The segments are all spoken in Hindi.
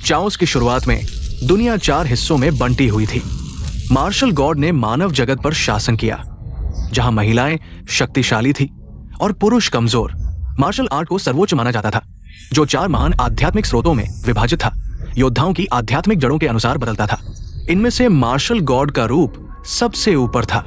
चाओस की शुरुआत में दुनिया 4 हिस्सों में बंटी हुई थी। मार्शल गॉड ने मानव जगत पर शासन किया, जहां महिलाएं शक्तिशाली थी और पुरुष कमजोर। मार्शल आर्ट को सर्वोच्च माना जाता था, जो 4 महान आध्यात्मिक स्रोतों में विभाजित था, योद्धाओं की आध्यात्मिक जड़ों के अनुसार बदलता था। इनमें से मार्शल गॉड का रूप सबसे ऊपर था।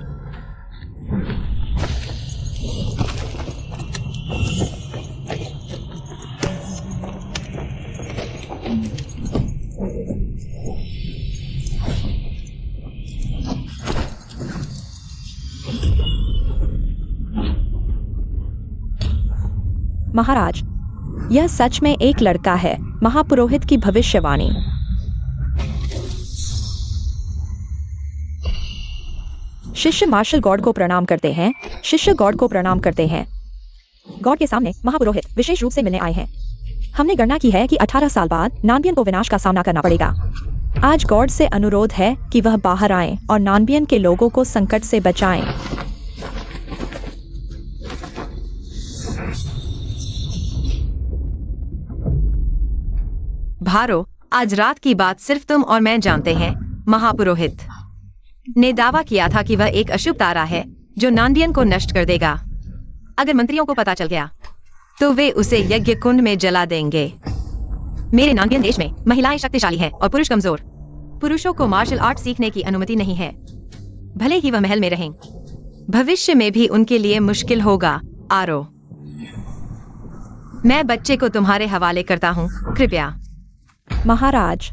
महाराज, यह सच में एक लड़का है, महापुरोहित की भविष्यवाणी। शिष्य मार्शल गॉड को प्रणाम करते हैं। शिष्य गॉड को प्रणाम करते हैं। गॉड के सामने महापुरोहित विशेष रूप से मिलने आए हैं। हमने गणना की है कि 18 साल बाद नानबियन को विनाश का सामना करना पड़ेगा। आज गॉड से अनुरोध है कि वह बाहर आएं और नानबियन के लोगों को संकट से बचाएं। भारो, आज रात की बात सिर्फ तुम और मैं जानते हैं। महापुरोहित ने दावा किया था कि वह एक अशुभ तारा है जो नानबियन को नष्ट कर देगा। अगर मंत्रियों को पता चल गया तो वे उसे यज्ञ कुंड में जला देंगे। मेरे नानबियन देश में महिलाएं शक्तिशाली हैं और पुरुष कमजोर। पुरुषों को मार्शल आर्ट सीखने की अनुमति नहीं है, भले ही वह महल में रहें। भविष्य में भी उनके लिए मुश्किल होगा। आरो, मैं बच्चे को तुम्हारे हवाले करता हूँ, कृपया। महाराज,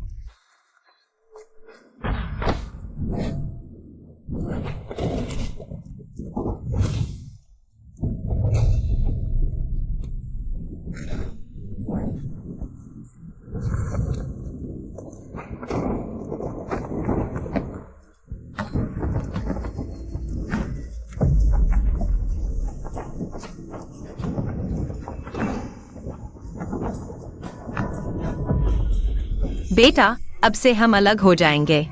बेटा, अब से हम अलग हो जाएंगे,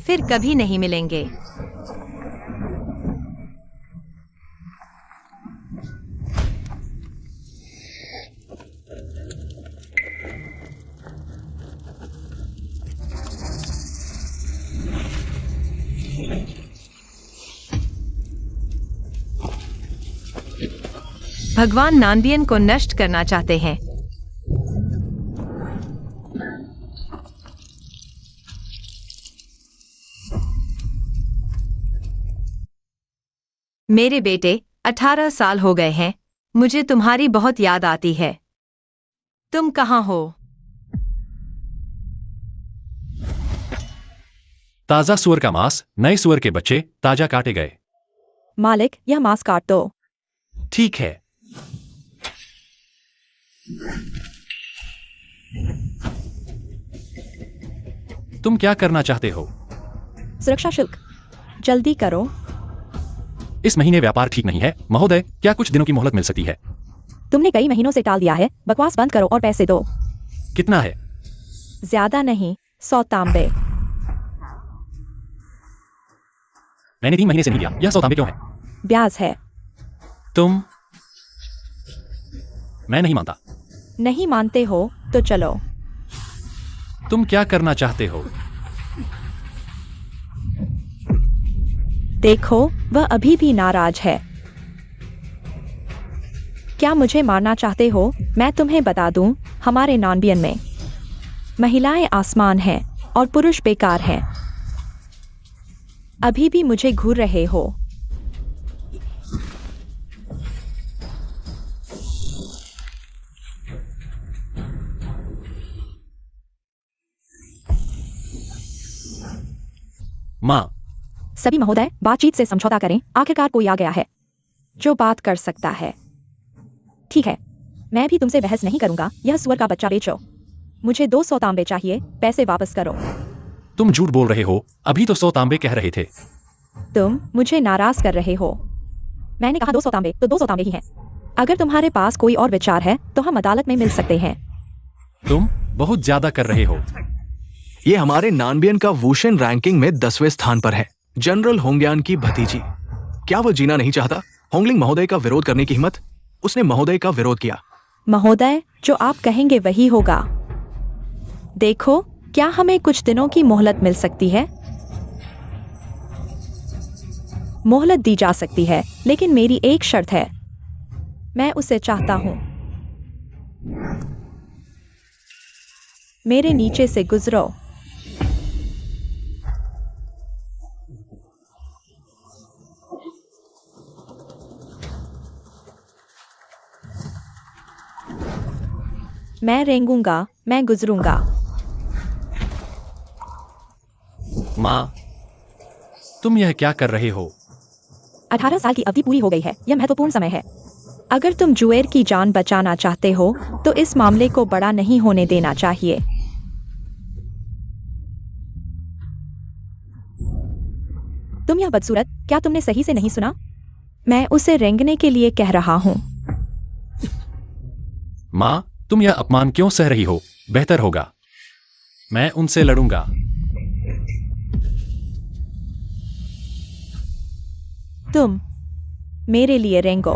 फिर कभी नहीं मिलेंगे। भगवान नानबियन को नष्ट करना चाहते हैं। मेरे बेटे, 18 साल हो गए हैं। मुझे तुम्हारी बहुत याद आती है। तुम कहाँ हो? ताजा सुअर का मांस, नए सुअर के बच्चे ताजा काटे गए। मालिक, यह मांस काट दो। ठीक है। तुम क्या करना चाहते हो? सुरक्षा शुल्क जल्दी करो। इस महीने व्यापार ठीक नहीं है महोदय, क्या कुछ दिनों की मोहलत मिल सकती है? तुमने कई महीनों से टाल दिया है, बकवास बंद करो और पैसे दो। कितना है? ज्यादा नहीं, 100 तांबे। मैंने 3 महीने से नहीं दिया, यह 100 तांबे क्यों है? ब्याज है। मैं नहीं मानता। नहीं मानते हो तो चलो। तुम क्या करना चाहते हो? देखो, वह अभी भी नाराज है। क्या मुझे मारना चाहते हो? मैं तुम्हें बता दूं, हमारे नानबियन में महिलाएं आसमान हैं और पुरुष बेकार हैं। अभी भी मुझे घूर रहे हो। माँ, सभी महोदय, बातचीत से समझौता करें। आखिरकार कोई आ गया है जो बात कर सकता है। ठीक है, मैं भी तुमसे बहस नहीं करूंगा। यह सुअर का बच्चा बेचो। मुझे 200 तांबे चाहिए, पैसे वापस करो। तुम झूठ बोल रहे हो, अभी तो 100 तांबे कह रहे थे। तुम मुझे नाराज कर रहे हो। मैंने कहा 200 तांबे तो 200 तांबे ही हैं। अगर तुम्हारे पास कोई और विचार है तो हम अदालत में मिल सकते हैं। तुम बहुत ज्यादा कर रहे हो। ये हमारे नानबियन का वुशेन रैंकिंग में 10वें स्थान पर है। जनरल होंग्यान की भतीजी। क्या वह जीना नहीं चाहता? होंगलिंग महोदय का विरोध करने की हिम्मत? उसने महोदय का विरोध किया। महोदय, जो आप कहेंगे वही होगा। देखो, क्या हमें कुछ दिनों की मोहलत मिल सकती है? मोहलत दी जा सकती है, लेकिन मेरी एक शर्त है। मैं उसे चाहता हूं। मेरे नीचे से गुजरो। मैं रेंगूंगा, मैं गुजरूंगा। माँ, तुम यह क्या कर रहे हो? 18 साल की अवधि पूरी हो गई है। यह महत्वपूर्ण समय है। अगर तुम जुएर की जान बचाना चाहते हो तो इस मामले को बड़ा नहीं होने देना चाहिए। तुम यह बदसूरत, क्या तुमने सही से नहीं सुना? मैं उसे रेंगने के लिए कह रहा हूं। माँ, तुम यह अपमान क्यों सह रही हो? बेहतर होगा मैं उनसे लड़ूंगा। तुम मेरे लिए रेंगो।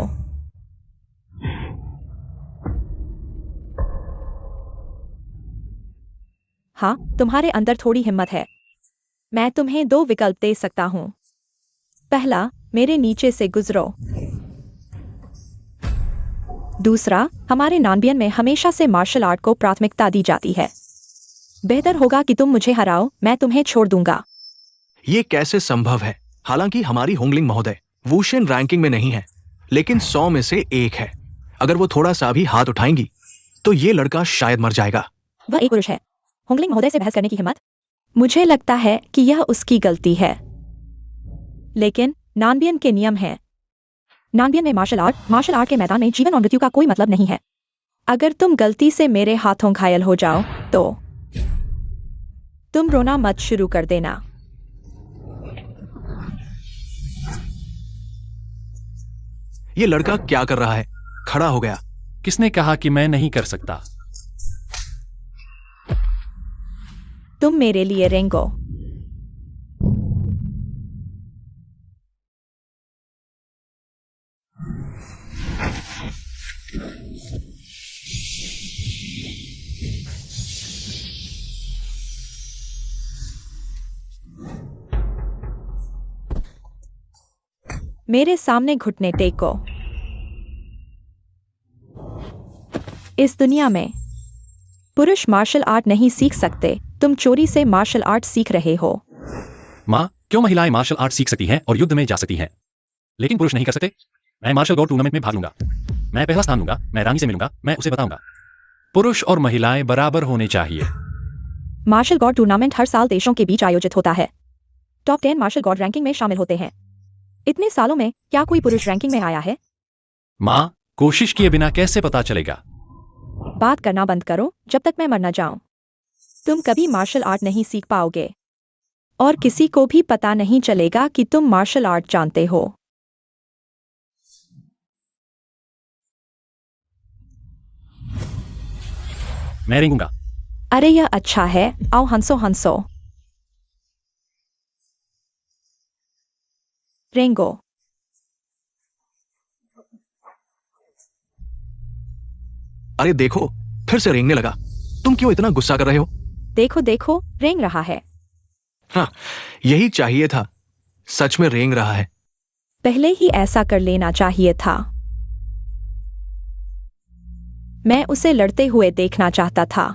हाँ, तुम्हारे अंदर थोड़ी हिम्मत है। मैं तुम्हें 2 विकल्प दे सकता हूं। पहला, मेरे नीचे से गुजरो। दूसरा, हमारे नानबियन में हमेशा से मार्शल आर्ट को प्राथमिकता दी जाती है। बेहतर होगा कि तुम मुझे हराओ, मैं तुम्हें छोड़ दूंगा। ये कैसे संभव है? हालांकि हमारी होंगलिंग महोदय वुशेन रैंकिंग में नहीं है, लेकिन 100 में से 1 है। अगर वो थोड़ा सा भी हाथ उठाएंगी तो ये लड़का शायद मर जाएगा। वह एक पुरुष है। होंगलिंग महोदय से बहस करने की हिम्मत? मुझे लगता है कि यह उसकी गलती है। लेकिन नानबियन के नियम हैं। नानबियन में मार्शल आर्ट के मैदान में जीवन और मृत्यु का कोई मतलब नहीं है। अगर तुम गलती से मेरे हाथों घायल हो जाओ तो तुम रोना मत शुरू कर देना। ये लड़का क्या कर रहा है? खड़ा हो गया। किसने कहा कि मैं नहीं कर सकता? तुम मेरे लिए रेंगो। मेरे सामने घुटने टेको। इस दुनिया में पुरुष मार्शल आर्ट नहीं सीख सकते। तुम चोरी से मार्शल आर्ट सीख रहे हो। माँ, क्यों महिलाएं मार्शल आर्ट सीख सकती हैं और युद्ध में जा सकती हैं, लेकिन पुरुष नहीं कर सकते? मैं मार्शल गॉड टूर्नामेंट में भाग लूंगा। मैं पहला स्थान लूंगा। मैं रानी से मिलूंगा। मैं उसे बताऊंगा पुरुष और महिलाएं बराबर होने चाहिए। मार्शल गॉड टूर्नामेंट हर साल देशों के बीच आयोजित होता है। टॉप 10 मार्शल गॉड रैंकिंग में शामिल होते हैं। इतने सालों में क्या कोई पुरुष रैंकिंग में आया है? माँ, कोशिश किए बिना कैसे पता चलेगा? बात करना बंद करो जब तक मैं मर न जाऊं। तुम कभी मार्शल आर्ट नहीं सीख पाओगे और किसी को भी पता नहीं चलेगा कि तुम मार्शल आर्ट जानते हो। मैं रेंगूंगा। अरे यह अच्छा है। आओ हंसो हंसो। रेंगो। अरे देखो, फिर से रेंगने लगा। तुम क्यों इतना गुस्सा कर रहे हो? देखो देखो, रेंग रहा है। हाँ, यही चाहिए था। सच में रेंग रहा है। पहले ही ऐसा कर लेना चाहिए था। मैं उसे लड़ते हुए देखना चाहता था।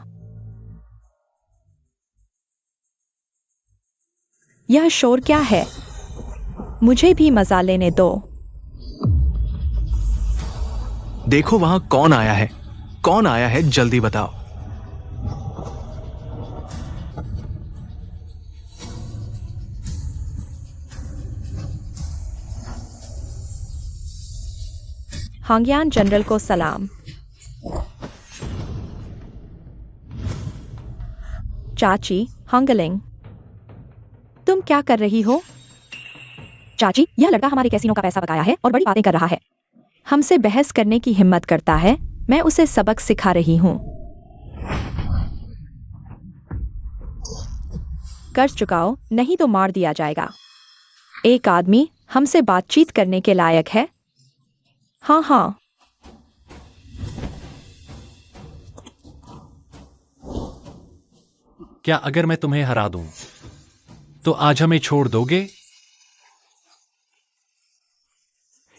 यह शोर क्या है? मुझे भी मजा लेने दो। देखो वहां कौन आया है। कौन आया है, जल्दी बताओ। हांग्यान जनरल को सलाम। चाची हंगलिंग, तुम क्या कर रही हो? चाची, यह लड़का हमारे कैसीनो का पैसा बकाया है और बड़ी बातें कर रहा है। हमसे बहस करने की हिम्मत करता है। मैं उसे सबक सिखा रही हूं। कर्ज चुकाओ, नहीं तो मार दिया जाएगा। एक आदमी हमसे बातचीत करने के लायक है। हाँ हाँ। क्या अगर मैं तुम्हें हरा दूं तो आज हमें छोड़ दोगे?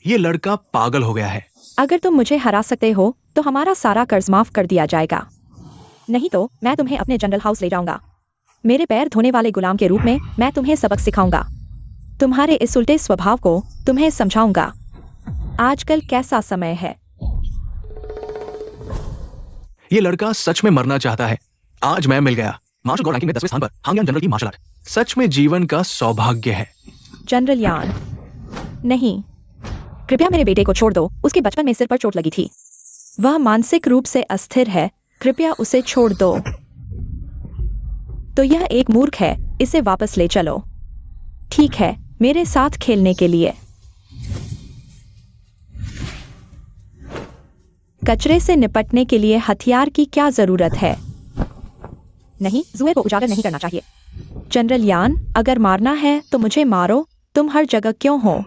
ये लड़का पागल हो गया है। अगर तुम मुझे हरा सकते हो तो हमारा सारा कर्ज माफ कर दिया जाएगा, नहीं तो मैं तुम्हें अपने जनरल हाउस ले जाऊंगा। मेरे पैर धोने वाले गुलाम के रूप में मैं तुम्हें सबक सिखाऊंगा। तुम्हारे इस उल्टे स्वभाव को तुम्हें समझाऊंगा। आजकल कैसा समय है। ये लड़का सच में मरना चाहता है। आज मैं मिल गया। मार्शल गॉड रैंकिंग में 10वें स्थान पर हांगयान जनरल की मार्शल आर्ट। सच में जीवन का सौभाग्य है। जनरल यान, नहीं, कृपया मेरे बेटे को छोड़ दो। उसके बचपन में सिर पर चोट लगी थी। वह मानसिक रूप से अस्थिर है। कृपया उसे छोड़ दो। तो यह एक मूर्ख है। इसे वापस ले चलो। ठीक है, मेरे साथ खेलने के लिए। कचरे से निपटने के लिए हथियार की क्या जरूरत है? नहीं, जुए को उजागर नहीं करना चाहिए। जनरल यान, अगर मारना है तो मुझे मारो। तुम हर जगह क्यों हो?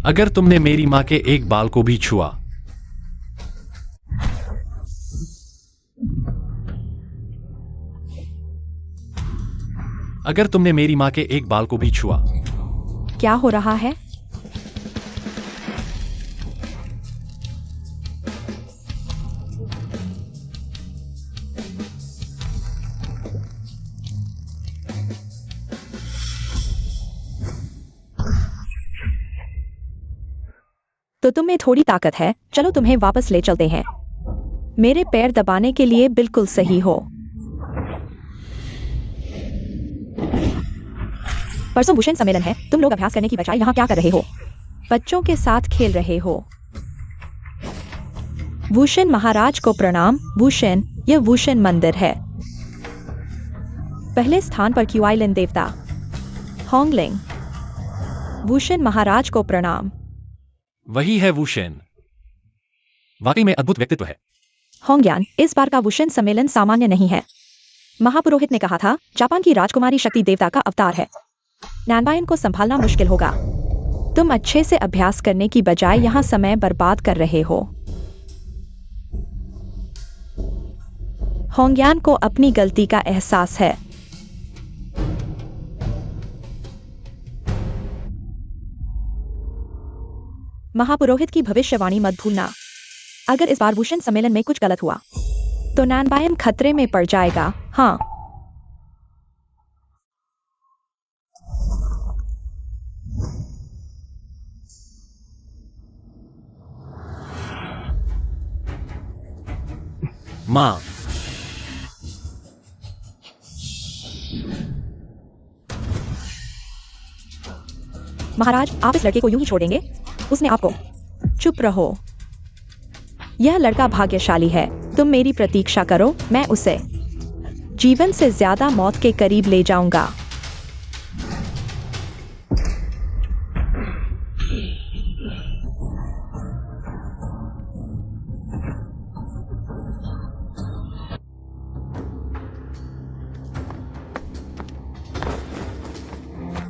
अगर तुमने मेरी मां के एक बाल को भी छुआ अगर तुमने मेरी मां के एक बाल को भी छुआ क्या हो रहा है? तो तुम में थोड़ी ताकत है। चलो तुम्हें वापस ले चलते हैं। मेरे पैर दबाने के लिए बिल्कुल सही हो। परसों वुशेन सम्मेलन है। तुम लोग अभ्यास करने की बजाय यहाँ क्या कर रहे हो? बच्चों के साथ खेल रहे हो। वुशेन महाराज को प्रणाम। वुशेन, यह वुशेन मंदिर है। पहले स्थान पर क्यूआइलिन देवता होंगलिंग। वुशेन महाराज को प्रणाम। वही है वुशेन। वाकई में अद्भुत व्यक्तित्व है। होंगयान, इस बार का वुशेन सम्मेलन सामान्य नहीं है। महापुरोहित ने कहा था जापान की राजकुमारी शक्ति देवता का अवतार है। नैनबायन को संभालना मुश्किल होगा। तुम अच्छे से अभ्यास करने की बजाय यहाँ समय बर्बाद कर रहे हो। होंगयान को अपनी गलती का एहसास है। महापुरोहित की भविष्यवाणी मत भूलना। अगर इस बार वुशेन सम्मेलन में कुछ गलत हुआ तो नैनबायन खतरे में पड़ जाएगा। हाँ, मां, महाराज, आप इस लड़के को यूं ही छोड़ेंगे? उसने आपको। चुप रहो। यह लड़का भाग्यशाली है। तुम मेरी प्रतीक्षा करो। मैं उसे जीवन से ज्यादा मौत के करीब ले जाऊंगा।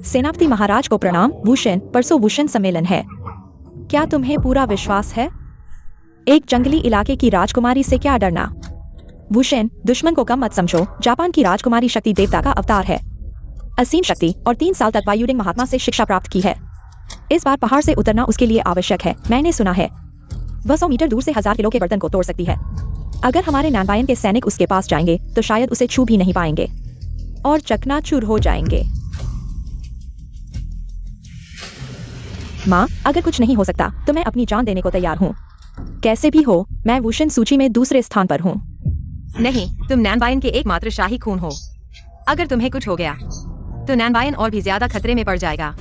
सेनापति महाराज को प्रणाम। वुशेन, परसों वुशेन सम्मेलन है। क्या तुम्हें पूरा विश्वास है? एक जंगली इलाके की राजकुमारी से क्या डरना? वुशेन, दुश्मन को कम मत समझो। जापान की राजकुमारी शक्ति देवता का अवतार है। असीम शक्ति और 3 साल तक वायुडिंग महात्मा से शिक्षा प्राप्त की है। इस बार पहाड़ से उतरना उसके लिए आवश्यक है। मैंने सुना है वह 100 मीटर दूर से 1000 किलो के बर्तन को तोड़ सकती है। अगर हमारे नैनबायन के सैनिक उसके पास जाएंगे तो शायद उसे छू भी नहीं पाएंगे और चकनाचूर हो जाएंगे। माँ, अगर कुछ नहीं हो सकता तो मैं अपनी जान देने को तैयार हूँ। कैसे भी हो, मैं वुशेन सूची में दूसरे स्थान पर हूँ। नहीं, तुम नैनबायन के एकमात्र शाही खून हो। अगर तुम्हें कुछ हो गया तो नैनबायन और भी ज्यादा खतरे में पड़ जाएगा।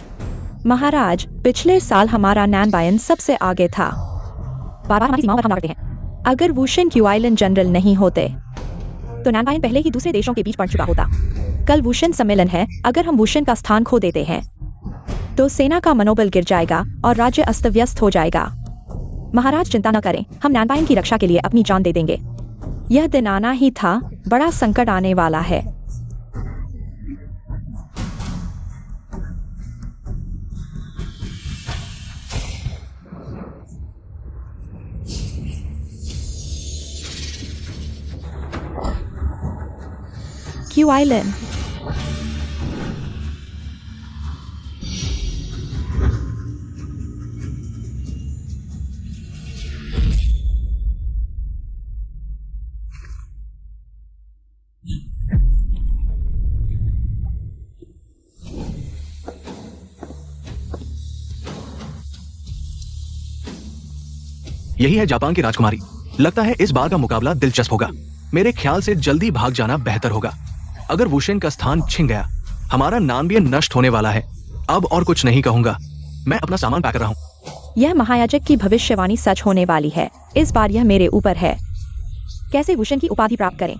महाराज, पिछले साल हमारा नैनबायन सबसे आगे था। बार-बार हमारी सीमाओं पर हमला करते हैं। अगर वुशेन क्यूआइलिन जनरल नहीं होते तो नैनबायन पहले ही दूसरे देशों के बीच पड़ चुका होता। कल वुशेन सम्मेलन है। अगर हम वुशेन का स्थान खो देते हैं तो सेना का मनोबल गिर जाएगा और राज्य अस्त व्यस्त हो जाएगा। महाराज, चिंता न करें। हम नैनबायन की रक्षा के लिए अपनी जान दे देंगे। यह दिन आना ही था। बड़ा संकट आने वाला है। क्यूआइलिन। यही है जापान की राजकुमारी। लगता है इस बार का मुकाबला दिलचस्प होगा। मेरे ख्याल से जल्दी भाग जाना बेहतर होगा। अगर वुशेन का स्थान छिन गया, हमारा नानबियन नष्ट होने वाला है। अब और कुछ नहीं कहूंगा। मैं अपना सामान पैक कर रहा हूँ। यह महायाजक की भविष्यवाणी सच होने वाली है। इस बार यह मेरे ऊपर है। कैसे वुशेन की उपाधि प्राप्त करें?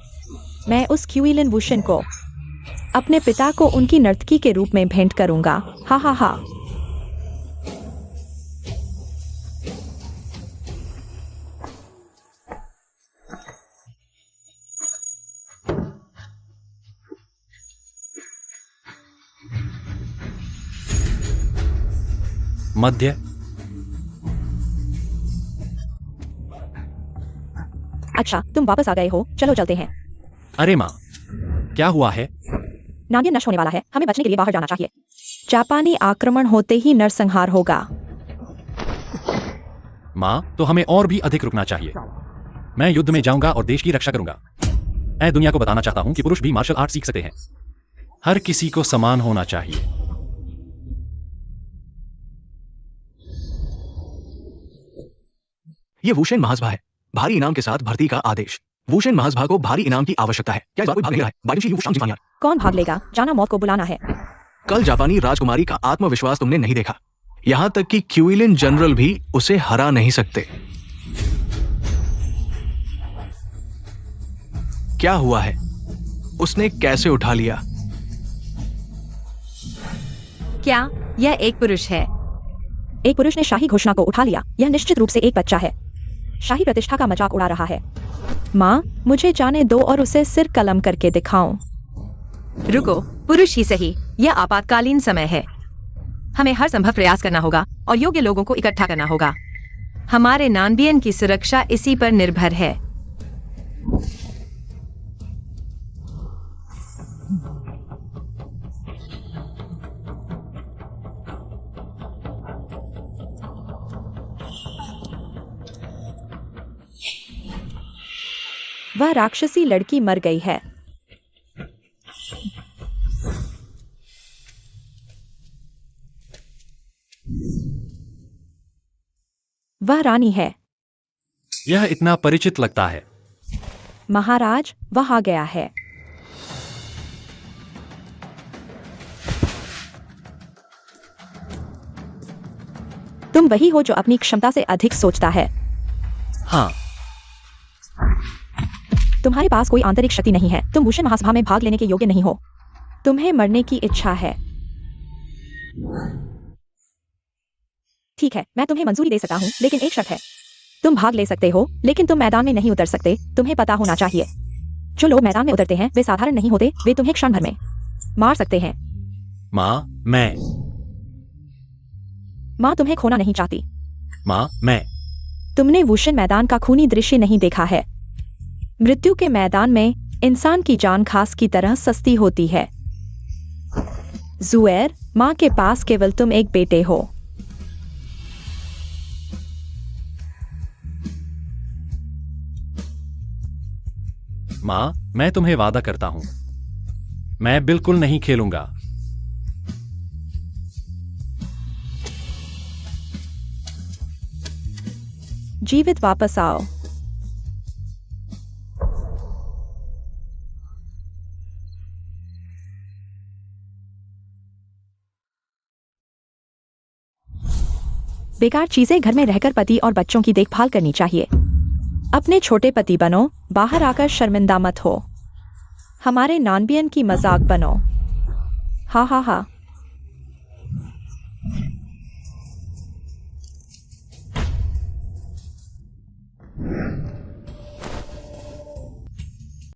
मैं उस क्यूइलिन वुशेन को अपने पिता को उनकी नर्तकी के रूप में भेंट करूंगा। हा हा हा। मध्य। अच्छा, तुम वापस आ गए हो। चलो चलते हैं। अरे माँ, क्या हुआ है? नानबियन नष्ट होने वाला है। हमें बचने के लिए बाहर जाना चाहिए। जापानी आक्रमण होते ही नरसंहार होगा। माँ, तो हमें और भी अधिक रुकना चाहिए। मैं युद्ध में जाऊंगा और देश की रक्षा करूंगा। मैं दुनिया को बताना चाहता हूं कि पुरुष भी मार्शल आर्ट सीख सकते हैं। हर किसी को समान होना चाहिए। ये वुशेन महासभा है। भारी इनाम के साथ भर्ती का आदेश। वुशेन महासभा को भारी इनाम की आवश्यकता है। क्या इस बार कोई भाग ले रहा है? बायोशी यू शांति पानिया। कौन भाग लेगा? जाना मौत को बुलाना है। कल जापानी राजकुमारी का आत्मविश्वास तुमने नहीं देखा। यहां तक कि क्यूइलिन जनरल भी उसे हरा नहीं सकते। क्या हुआ है? उसने कैसे उठा लिया? क्या यह एक पुरुष है? एक पुरुष ने शाही घोषणा को उठा लिया। यह निश्चित रूप से एक बच्चा है। शाही प्रतिष्ठा का मजाक उड़ा रहा है। माँ, मुझे जाने दो और उसे सिर कलम करके दिखाऊं। रुको, पुरुष ही सही। यह आपातकालीन समय है। हमें हर संभव प्रयास करना होगा और योग्य लोगों को इकट्ठा करना होगा। हमारे नानबियन की सुरक्षा इसी पर निर्भर है। वह राक्षसी लड़की मर गई है। वह रानी है। यह इतना परिचित लगता है। महाराज, वह आ गया है। तुम वही हो जो अपनी क्षमता से अधिक सोचता है। हाँ, तुम्हारे पास कोई आंतरिक शक्ति नहीं है। तुम वुशेन महासभा में भाग लेने के योग्य नहीं हो। तुम्हें मरने की इच्छा है। ठीक है, मैं तुम्हें मंजूरी दे सकता हूँ, लेकिन एक शर्त है। तुम भाग ले सकते हो, लेकिन तुम मैदान में नहीं उतर सकते। तुम्हें पता होना चाहिए, जो लोग मैदान में उतरते हैं वे साधारण नहीं होते। वे तुम्हें क्षण भर में मार सकते हैं। माँ, मैं माँ तुम्हें खोना नहीं चाहती। माँ, मैं तुमने वुशेन मैदान का खूनी दृश्य नहीं देखा है। मृत्यु के मैदान में इंसान की जान घास की तरह सस्ती होती है। जुएर, माँ के पास केवल तुम एक बेटे हो। माँ, मैं तुम्हें वादा करता हूं, मैं बिल्कुल नहीं खेलूंगा। जीवित वापस आओ। बेकार चीजें घर में रहकर पति और बच्चों की देखभाल करनी चाहिए। अपने छोटे पति बनो, बाहर आकर शर्मिंदा मत हो। हमारे नानबियन की मजाक बनो। हा हा हा।